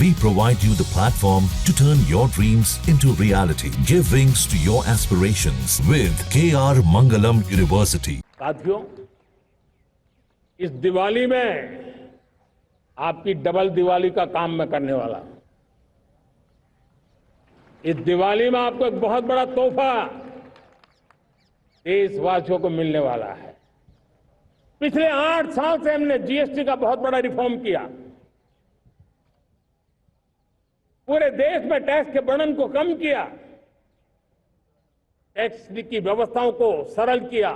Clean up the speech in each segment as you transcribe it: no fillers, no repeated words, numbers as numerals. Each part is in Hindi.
We provide you the platform to turn your dreams into reality. Give wings to your aspirations with KR Mangalam University. साथियों, इस दिवाली में आपकी डबल दिवाली का काम मैं करने वाला हूं। इस दिवाली में आपको एक बहुत बड़ा तोहफा देशवासियों को मिलने वाला है। पिछले 8 साल से हमने जीएसटी का बहुत बड़ा रिफॉर्म किया। पूरे देश में टैक्स के बर्डन को कम किया, टैक्स की व्यवस्थाओं को सरल किया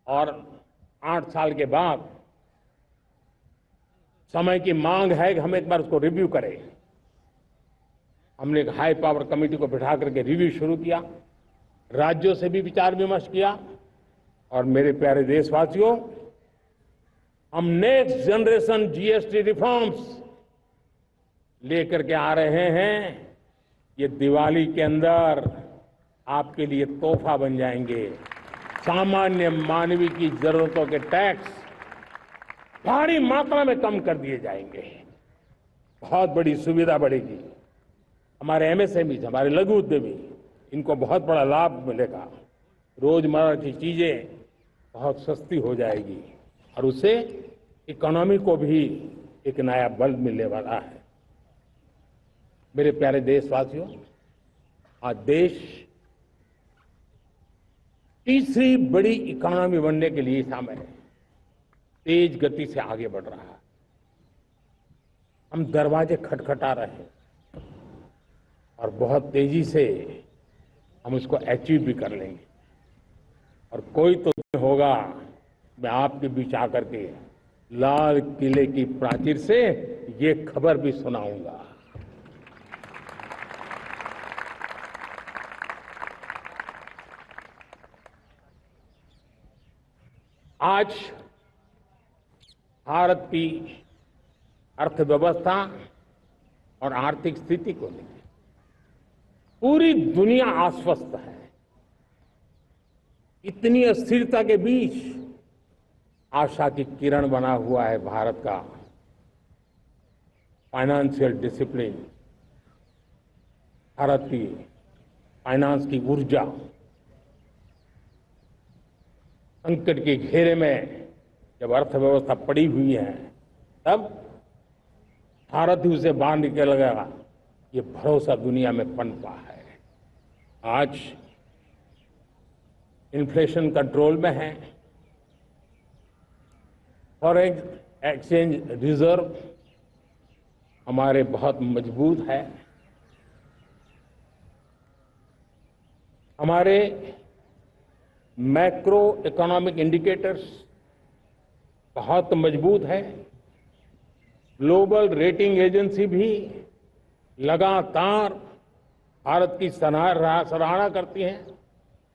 और 8 साल के बाद समय की मांग है कि हम एक बार उसको रिव्यू करें। हमने एक हाई पावर कमेटी को बिठा करके रिव्यू शुरू किया, राज्यों से भी विचार विमर्श किया और मेरे प्यारे देशवासियों, हम नेक्स्ट जनरेशन जीएसटी रिफॉर्म्स लेकर के आ रहे हैं। ये दिवाली के अंदर आपके लिए तोहफा बन जाएंगे। सामान्य मानवीय की जरूरतों के टैक्स भारी मात्रा में कम कर दिए जाएंगे। बहुत बड़ी सुविधा बढ़ेगी। हमारे एमएसएमई, हमारे लघु उद्यमी, इनको बहुत बड़ा लाभ मिलेगा। रोजमर्रा की चीजें बहुत सस्ती हो जाएगी और उससे इकोनॉमी को भी एक नया बल मिलने वाला है। मेरे प्यारे देशवासियों, आज देश तीसरी बड़ी इकोनॉमी बनने के लिए समय तेज गति से आगे बढ़ रहा है। हम दरवाजे खटखटा रहे हैं और बहुत तेजी से हम उसको अचीव भी कर लेंगे। और कोई तो दिन होगा, मैं आपके बीच आकर के लाल किले की प्राचीर से ये खबर भी सुनाऊंगा। आज भारत की अर्थव्यवस्था और आर्थिक स्थिति को लेकर पूरी दुनिया आश्वस्त है। इतनी अस्थिरता के बीच आशा की किरण बना हुआ है भारत का फाइनेंशियल डिसिप्लिन, भारत की फाइनेंस की ऊर्जा। संकट के घेरे में जब अर्थव्यवस्था पड़ी हुई है, तब भारत ही उसे बाहर निकलेगा, ये भरोसा दुनिया में पनपा है। आज इन्फ्लेशन कंट्रोल में है, फॉरेन एक्सचेंज रिजर्व हमारे बहुत मजबूत है, हमारे मैक्रो इकोनॉमिक इंडिकेटर्स बहुत मजबूत है। ग्लोबल रेटिंग एजेंसी भी लगातार भारत की सराहना करती हैं।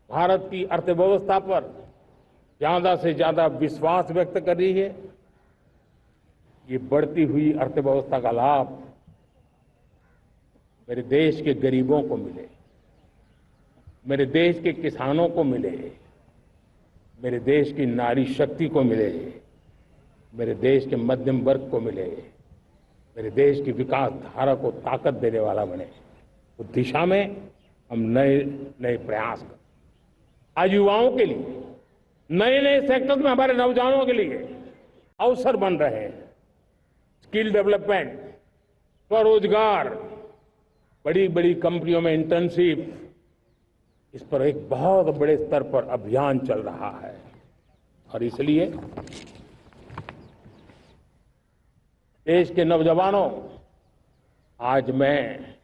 भारत की अर्थव्यवस्था पर ज्यादा से ज्यादा विश्वास व्यक्त कर रही है। ये बढ़ती हुई अर्थव्यवस्था का लाभ मेरे देश के गरीबों को मिले, मेरे देश के किसानों को मिले, मेरे देश की नारी शक्ति को मिले, मेरे देश के मध्यम वर्ग को मिले, मेरे देश की विकास धारा को ताकत देने वाला बने। उस दिशा में हम नए नए प्रयास करें। आज युवाओं के लिए नए नए सेक्टर्स में हमारे नौजवानों के लिए अवसर बन रहे हैं। स्किल डेवलपमेंट, स्वरोजगार, बड़ी बड़ी कंपनियों में इंटर्नशिप, इस पर एक बहुत बड़े स्तर पर अभियान चल रहा है। और इसलिए देश के नौजवानों, आज मैं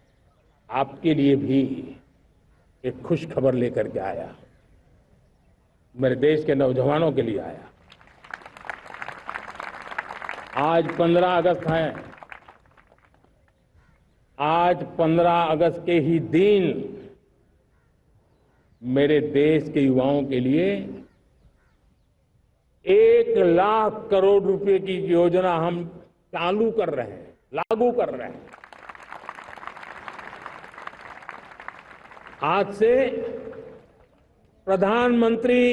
आपके लिए भी एक खुश खबर लेकर के आया। मेरे देश के नौजवानों के लिए आया। आज 15 अगस्त है। आज 15 अगस्त के ही दिन मेरे देश के युवाओं के लिए 1 लाख करोड़ रुपए की योजना हम चालू कर रहे हैं, लागू कर रहे हैं। आज से प्रधानमंत्री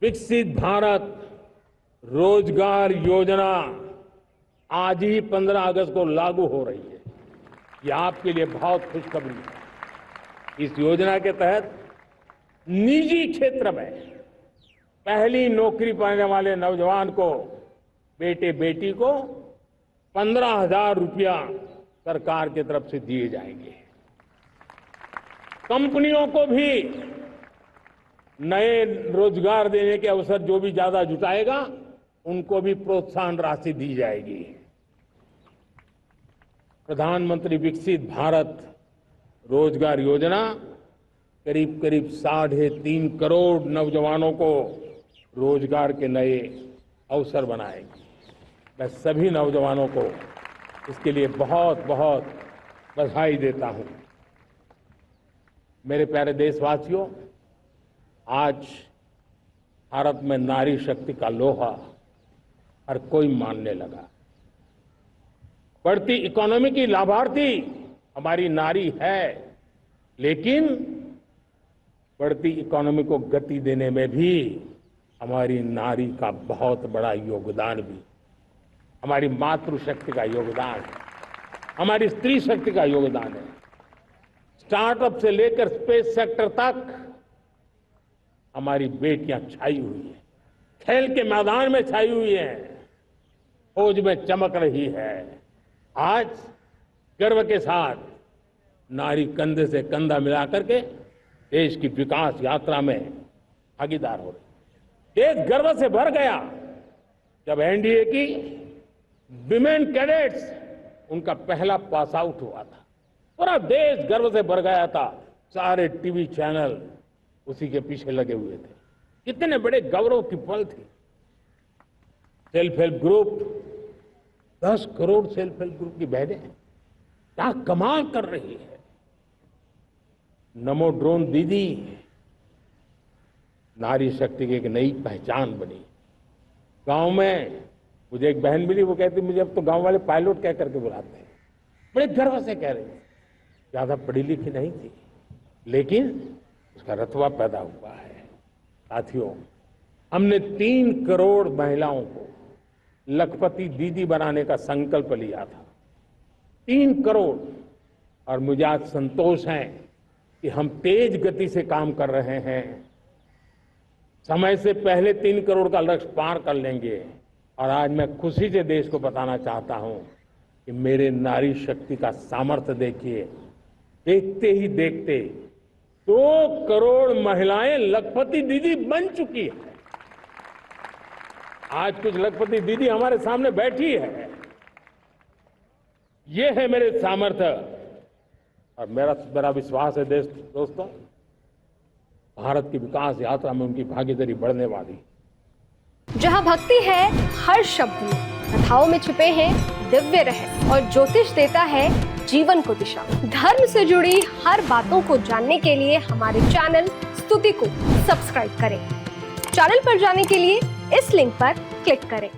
विकसित भारत रोजगार योजना आज ही 15 अगस्त को लागू हो रही है। ये आपके लिए बहुत खुशखबरी है। इस योजना के तहत निजी क्षेत्र में पहली नौकरी पाने वाले नौजवान को, बेटे बेटी को 15,000 रुपया सरकार की तरफ से दिए जाएंगे। कंपनियों को भी नए रोजगार देने के अवसर जो भी ज्यादा जुटाएगा, उनको भी प्रोत्साहन राशि दी जाएगी। प्रधानमंत्री विकसित भारत रोजगार योजना करीब करीब 3.5 करोड़ नौजवानों को रोजगार के नए अवसर बनाएगी। मैं सभी नौजवानों को इसके लिए बहुत बहुत बधाई देता हूं। मेरे प्यारे देशवासियों, आज भारत में नारी शक्ति का लोहा हर कोई मानने लगा। बढ़ती इकोनॉमी की लाभार्थी हमारी नारी है, लेकिन बढ़ती इकोनॉमी को गति देने में भी हमारी नारी का बहुत बड़ा योगदान भी, हमारी मातृशक्ति का योगदान है, हमारी स्त्री शक्ति का योगदान है। स्टार्टअप से लेकर स्पेस सेक्टर तक हमारी बेटियां छाई हुई है, खेल के मैदान में छाई हुई है, फौज में चमक रही है। आज गर्व के साथ नारी कंधे से कंधा मिलाकर के देश की विकास यात्रा में भागीदार हो रही। देश गर्व से भर गया जब एनडीए की विमेन कैडेट्स उनका पहला पास आउट हुआ था। पूरा देश गर्व से भर गया था। सारे टीवी चैनल उसी के पीछे लगे हुए थे। कितने बड़े गौरव की पल थी। Self help group, 10 crore self help group की बहनें क्या कमाल कर रही है। नमो ड्रोन दीदी नारी शक्ति की एक नई पहचान बनी। गांव में मुझे एक बहन मिली, वो कहती मुझे अब तो गांव वाले पायलट कह करके बुलाते हैं। बड़े गर्व से कह रही थी। ज्यादा पढ़ी लिखी नहीं थी, लेकिन उसका रतबा पैदा हुआ है। साथियों, हमने 3 करोड़ महिलाओं को लखपति दीदी बनाने का संकल्प लिया था। 3 करोड़। और मुझे आज संतोष है कि हम तेज गति से काम कर रहे हैं। समय से पहले 3 करोड़ का लक्ष्य पार कर लेंगे। और आज मैं खुशी से देश को बताना चाहता हूं कि मेरे नारी शक्ति का सामर्थ्य देखिए। देखते ही देखते 2 करोड़ महिलाएं लखपति दीदी बन चुकी है। आज कुछ लखपति दीदी हमारे सामने बैठी है। ये है मेरे सामर्थ्य। और मेरा विश्वास है दोस्तों, भारत की विकास यात्रा में उनकी भागीदारी बढ़ने वाली। जहां भक्ति है हर शब्द में, कथाओं में छुपे हैं दिव्य रहस्य और ज्योतिष देता है जीवन को दिशा। धर्म से जुड़ी हर बातों को जानने के लिए हमारे चैनल स्तुति को सब्सक्राइब करें। चैनल पर जाने के लिए इस लिंक पर क्लिक करें।